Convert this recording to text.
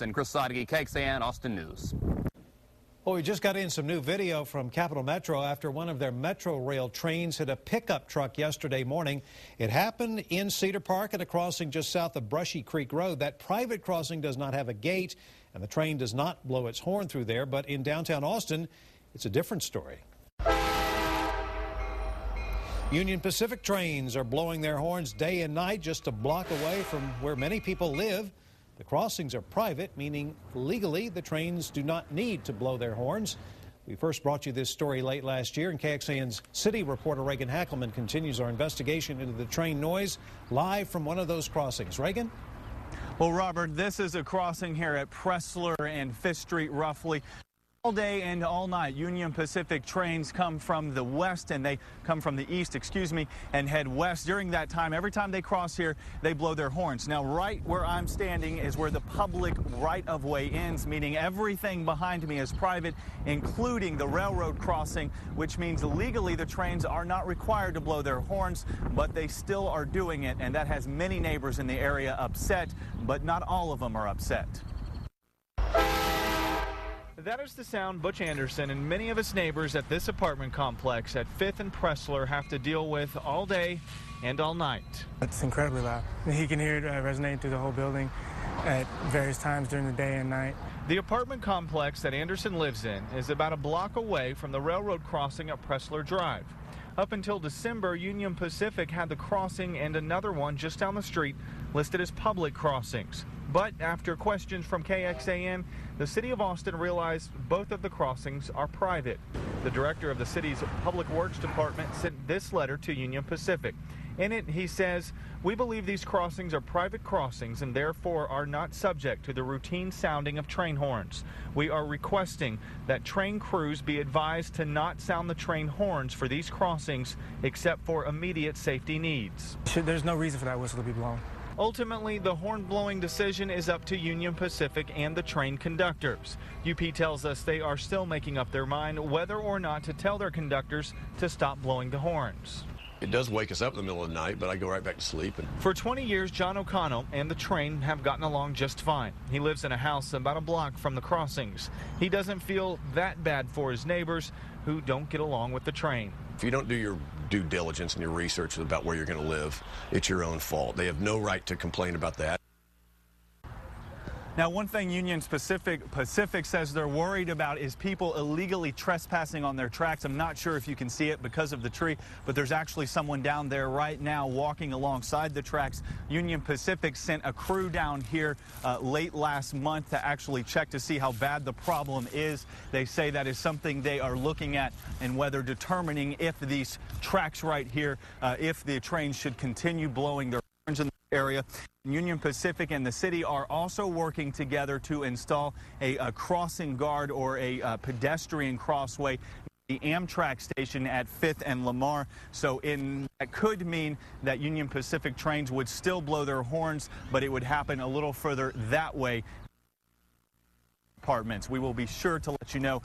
And Chris Sadeghi, KXAN Austin News. Well, we just got in some new video from Capital Metro after one of their Metro Rail trains hit a pickup truck yesterday morning. It happened in Cedar Park at a crossing just south of Brushy Creek Road. That private crossing does not have a gate, and the train does not blow its horn through there. But in downtown Austin, it's a different story. Union Pacific trains are blowing their horns day and night just a block away from where many people live. The crossings are private, meaning legally the trains do not need to blow their horns. We first brought you this story late last year, and KXAN's city reporter Reagan Hackleman continues our investigation into the train noise live from one of those crossings. Reagan? Well, Robert, this is a crossing here at Pressler and Fifth Street roughly. All day and all night, Union Pacific trains come from the west and they come from the east, and head west. During that time, every time they cross here, they blow their horns. Now, right where I'm standing is where the public right-of-way ends, meaning everything behind me is private, including the railroad crossing, which means legally the trains are not required to blow their horns, but they still are doing it, and that has many neighbors in the area upset, but not all of them are upset. That is the sound Butch Anderson and many of his neighbors at this apartment complex at 5th and Pressler have to deal with all day and all night. It's incredibly loud. He can hear it resonate through the whole building at various times during the day and night. The apartment complex that Anderson lives in is about a block away from the railroad crossing at Pressler Drive. Up until December, Union Pacific had the crossing and another one just down the street listed as public crossings. But after questions from KXAN, the city of Austin realized both of the crossings are private. The director of the city's Public Works Department sent this letter to Union Pacific. In it, he says, "We believe these crossings are private crossings and therefore are not subject to the routine sounding of train horns. We are requesting that train crews be advised to not sound the train horns for these crossings except for immediate safety needs." There's no reason for that whistle to be blown. Ultimately, the horn-blowing decision is up to Union Pacific and the train conductors. UP tells us they are still making up their mind whether or not to tell their conductors to stop blowing the horns. It does wake us up in the middle of the night, but I go right back to sleep. For 20 years, John O'Connell and the train have gotten along just fine. He lives in a house about a block from the crossings. He doesn't feel that bad for his neighbors who don't get along with the train. If you don't do your due diligence and your research about where you're going to live, it's your own fault. They have no right to complain about that. Now, one thing Union Pacific says they're worried about is people illegally trespassing on their tracks. I'm not sure if you can see it because of the tree, but there's actually someone down there right now walking alongside the tracks. Union Pacific sent a crew down here late last month to actually check to see how bad the problem is. They say that is something they are looking at and whether determining if these tracks right here, if the trains should continue blowing their horns in the area. Union Pacific and the city are also working together to install a crossing guard or a pedestrian crossway at the Amtrak station at 5th and Lamar. So that could mean that Union Pacific trains would still blow their horns, but it would happen a little further that way. Apartments. We will be sure to let you know